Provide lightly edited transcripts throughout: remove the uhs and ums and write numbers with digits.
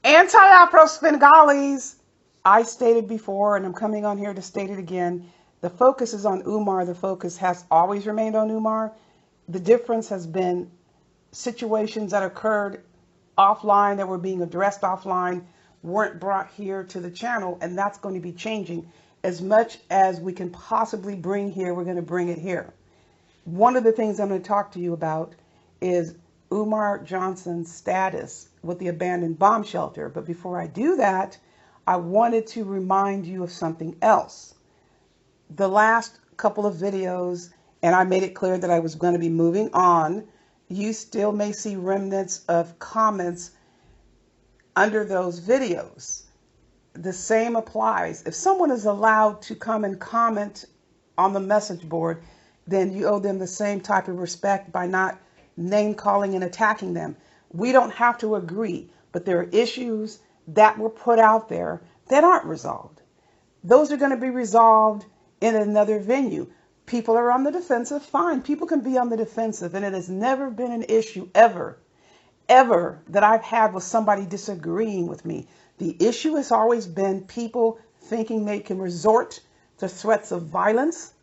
Anti-Afro Svengalis. I stated before, and I'm coming on here to state it again, the focus is on Umar. The focus has always remained on Umar. The difference has been situations that occurred offline that were being addressed offline weren't brought here to the channel, and that's going to be changing. As much as we can possibly bring here, we're going to bring it here. One of the things I'm going to talk to you about is Umar Johnson's status with the abandoned bomb shelter. But before I do that, I wanted to remind you of something else. The last couple of videos, and I made it clear that I was going to be moving on, you still may see remnants of comments under those videos. The same applies. If someone is allowed to come and comment on the message board, then you owe them the same type of respect by not name calling and attacking them. We don't have to agree, but there are issues that were put out there that aren't resolved. Those are going to be resolved in another venue. People are on the defensive, fine. People can be on the defensive, and it has never been an issue ever that I've had with somebody disagreeing with me. The issue has always been people thinking they can resort to threats of violence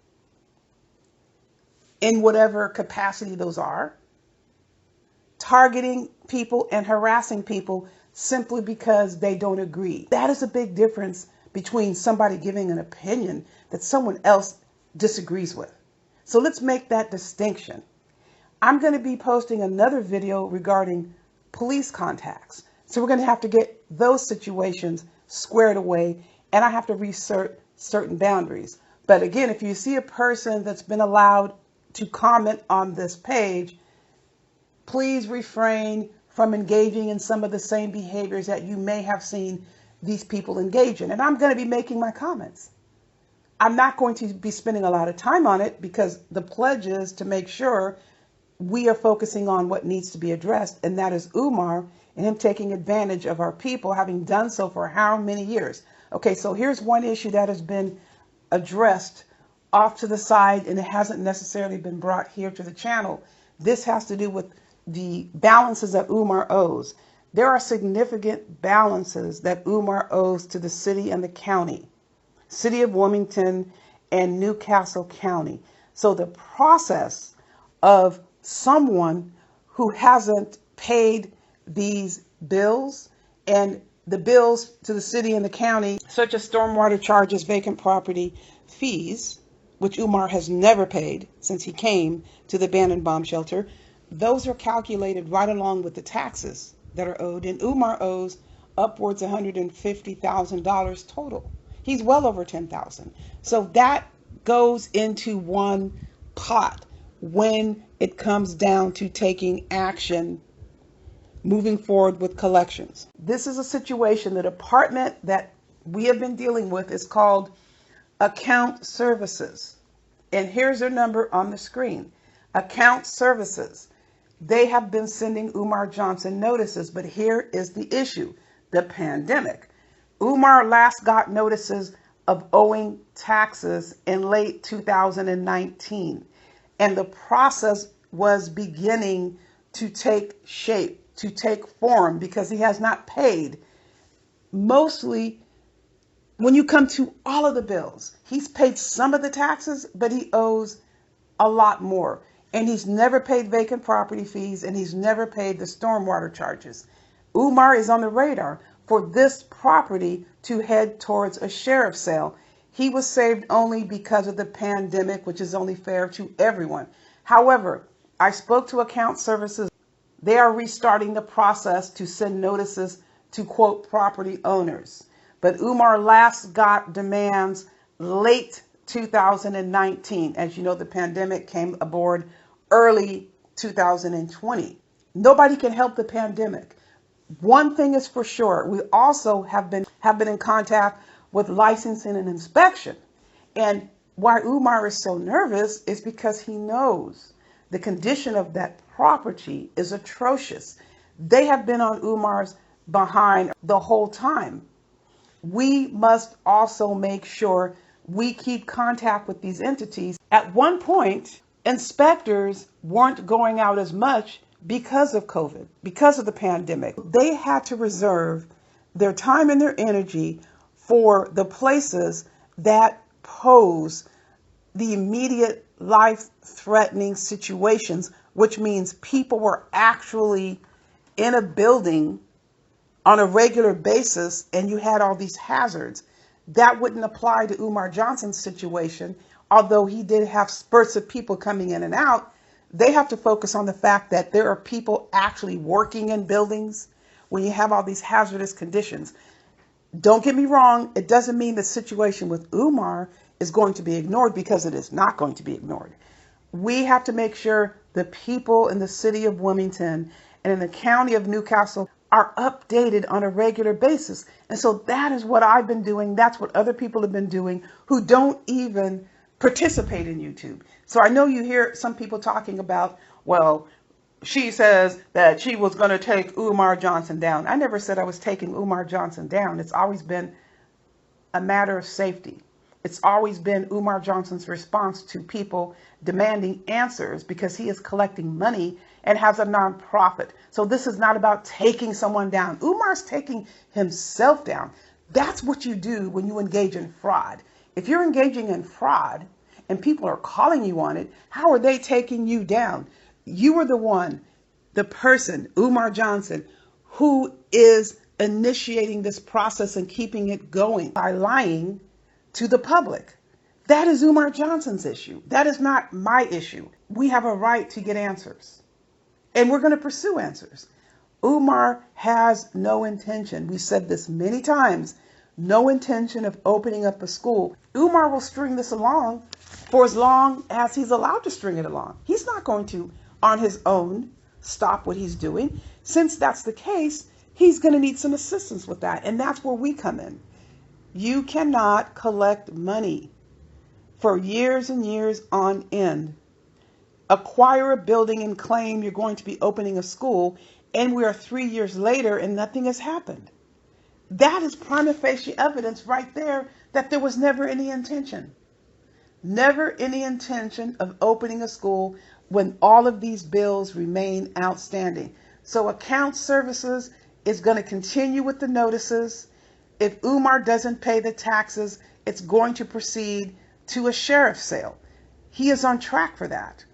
in whatever capacity those are, targeting people and harassing people simply because they don't agree. That is a big difference between somebody giving an opinion that someone else disagrees with. So let's make that distinction. I'm going to be posting another video regarding police contacts. So we're going to have to get those situations squared away, and I have to research certain boundaries. But again, if you see a person that's been allowed to comment on this page, please refrain from engaging in some of the same behaviors that you may have seen these people engage in. And I'm going to be making my comments. I'm not going to be spending a lot of time on it because the pledge is to make sure we are focusing on what needs to be addressed, and that is Umar and him taking advantage of our people, having done so for how many years. Okay, so here's one issue that has been addressed off to the side, and it hasn't necessarily been brought here to the channel. This has to do with the balances that Umar owes. There are significant balances that Umar owes to the city and the county, city of Wilmington and Newcastle County. So the process of someone who hasn't paid these bills, and the bills to the city and the county, such as stormwater charges, vacant property fees, which Umar has never paid since he came to the abandoned bomb shelter, those are calculated right along with the taxes that are owed, and Umar owes upwards of $150,000 total. He's well over $10,000. So that goes into one pot when it comes down to taking action moving forward with collections. This is a situation, the department that we have been dealing with is called Account Services. And here's their number on the screen. Account Services. They have been sending Umar Johnson notices, but here is the issue, the pandemic. Umar last got notices of owing taxes in late 2019, and the process was beginning to take shape, to take form, because he has not paid. Mostly, when you come to all of the bills, he's paid some of the taxes, but he owes a lot more. And he's never paid vacant property fees, and he's never paid the stormwater charges. Umar is on the radar for this property to head towards a sheriff sale. He was saved only because of the pandemic, which is only fair to everyone. However, I spoke to Account Services. They are restarting the process to send notices to, quote, property owners. But Umar last got demands late 2019. As you know, the pandemic came aboard early 2020. Nobody can help the pandemic. One thing is for sure, we also have been in contact with licensing and inspection. And why Umar is so nervous is because he knows the condition of that property is atrocious. They have been on Umar's behind the whole time. We must also make sure we keep contact with these entities. At one point, inspectors weren't going out as much because of COVID, because of the pandemic. They had to reserve their time and their energy for the places that pose the immediate life-threatening situations, which means people were actually in a building on a regular basis and you had all these hazards. That wouldn't apply to Umar Johnson's situation, although he did have spurts of people coming in and out. They have to focus on the fact that there are people actually working in buildings when you have all these hazardous conditions. Don't get me wrong, it doesn't mean the situation with Umar is going to be ignored, because it is not going to be ignored. We have to make sure the people in the city of Wilmington and in the county of Newcastle are updated on a regular basis. And so that is what I've been doing. That's what other people have been doing who don't even participate in YouTube. So I know you hear some people talking about, well, she says that she was going to take Umar Johnson down. I never said I was taking Umar Johnson down. It's always been a matter of safety. It's always been Umar Johnson's response to people demanding answers, because he is collecting money and has a nonprofit. So this is not about taking someone down. Umar's taking himself down. That's what you do when you engage in fraud. If you're engaging in fraud and people are calling you on it, how are they taking you down? You are the one, the person, Umar Johnson, who is initiating this process and keeping it going by lying to the public. That is Umar Johnson's issue. That is not my issue. We have a right to get answers, and we're going to pursue answers. Umar has no intention, we said this many times, no intention of opening up a school. Umar will string this along for as long as he's allowed to string it along. He's not going to, on his own, stop what he's doing. Since that's the case, he's going to need some assistance with that, and that's where we come in. You cannot collect money for years and years on end, acquire a building and claim you're going to be opening a school, and we are 3 years later and nothing has happened. That is prima facie evidence right there that there was never any intention. Never any intention of opening a school when all of these bills remain outstanding. So account services is going to continue with the notices. If Umar doesn't pay the taxes, it's going to proceed to a sheriff's sale. He is on track for that.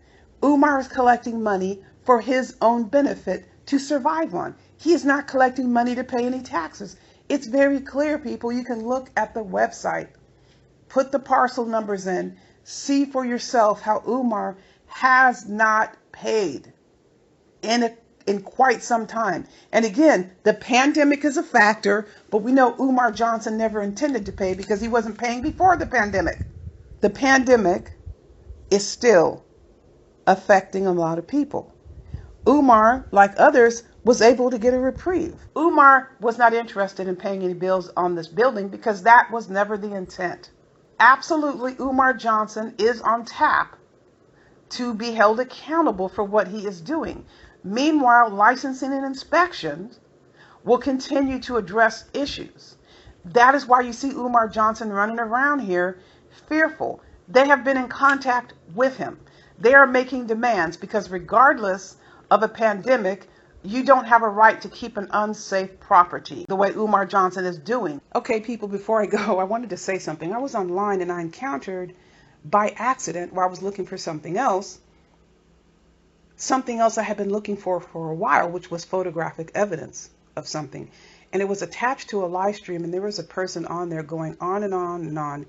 Umar is collecting money for his own benefit to survive on. He is not collecting money to pay any taxes. It's very clear, people. You can look at the website, put the parcel numbers in, see for yourself how Umar has not paid in quite some time. And again, the pandemic is a factor, but we know Umar Johnson never intended to pay because he wasn't paying before the pandemic. The pandemic is still affecting a lot of people. Umar, like others, was able to get a reprieve. Umar was not interested in paying any bills on this building because that was never the intent. Absolutely, Umar Johnson is on tap to be held accountable for what he is doing. Meanwhile, licensing and inspections will continue to address issues. That is why you see Umar Johnson running around here fearful. They have been in contact with him. They are making demands because regardless of a pandemic, you don't have a right to keep an unsafe property the way Umar Johnson is doing. Okay, people, before I go, I wanted to say something. I was online and I encountered by accident, while I was looking for something else I had been looking for a while, which was photographic evidence of something. And it was attached to a live stream, and there was a person on there going on and on and on,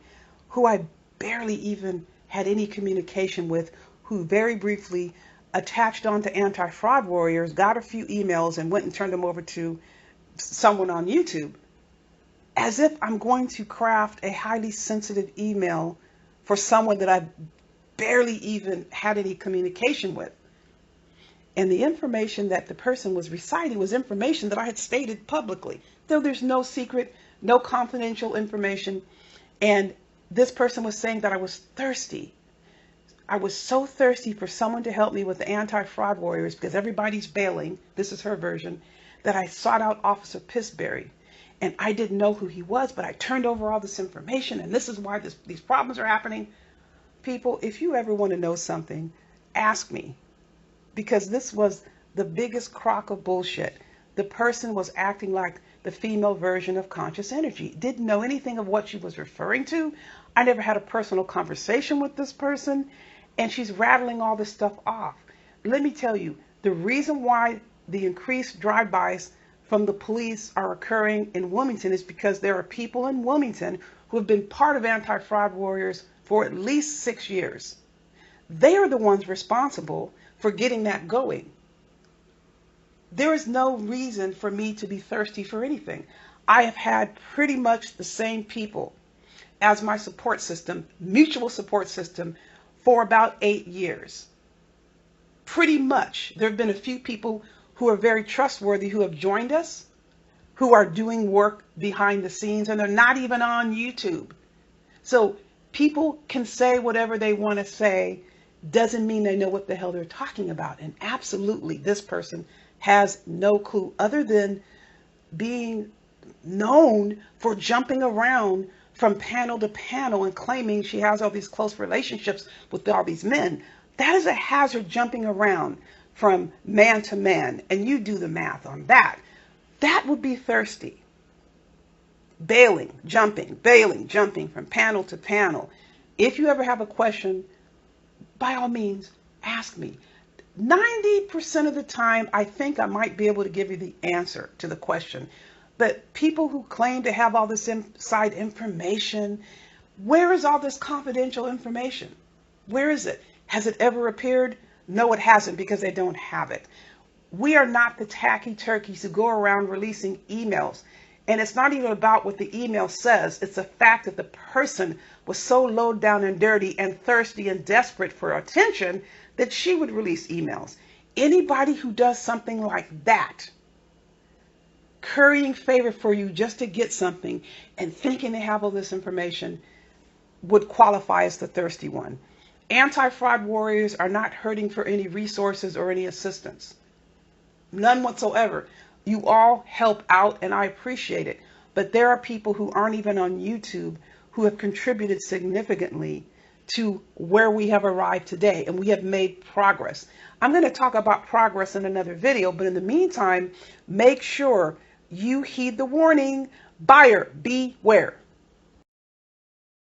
who I barely even had any communication with, who very briefly attached on to Anti-Fraud Warriors, got a few emails, and went and turned them over to someone on YouTube, as if I'm going to craft a highly sensitive email for someone that I barely even had any communication with. And the information that the person was reciting was information that I had stated publicly, though there's no secret, no confidential information. And this person was saying that I was thirsty. I was so thirsty for someone to help me with the Anti-Fraud Warriors because everybody's bailing. This is her version. That I sought out Officer Pissbury. And I didn't know who he was, but I turned over all this information, and this is why these problems are happening. People, if you ever want to know something, ask me. Because this was the biggest crock of bullshit. The person was acting like the female version of conscious energy. Didn't know anything of what she was referring to. I never had a personal conversation with this person, and she's rattling all this stuff off. Let me tell you, the reason why the increased drive-bys from the police are occurring in Wilmington is because there are people in Wilmington who have been part of anti-fraud warriors for at least 6 years. They are the ones responsible for getting that going. There is no reason for me to be thirsty for anything. I have had pretty much the same people as my support system, mutual support system, for about 8 years. Pretty much. There have been a few people who are very trustworthy who have joined us, who are doing work behind the scenes, and they're not even on YouTube. So people can say whatever they want to say, doesn't mean they know what the hell they're talking about. And absolutely, this person has no clue other than being known for jumping around from panel to panel and claiming she has all these close relationships with all these men. That is a hazard, jumping around from man to man. And you do the math on that. That would be thirsty. Bailing, jumping from panel to panel. If you ever have a question, by all means, ask me. 90% of the time, I think I might be able to give you the answer to the question. But people who claim to have all this inside information, where is all this confidential information? Where is it? Has it ever appeared? No, it hasn't, because they don't have it. We are not the tacky turkeys who go around releasing emails. And it's not even about what the email says. It's the fact that the person was so low down and dirty and thirsty and desperate for attention that she would release emails. Anybody who does something like that, currying favor for you just to get something and thinking they have all this information, would qualify as the thirsty one. Anti-fraud warriors are not hurting for any resources or any assistance. None whatsoever. You all help out, and I appreciate it. But there are people who aren't even on YouTube who have contributed significantly to where we have arrived today, and we have made progress. I'm going to talk about progress in another video, but in the meantime, make sure you heed the warning. Buyer beware.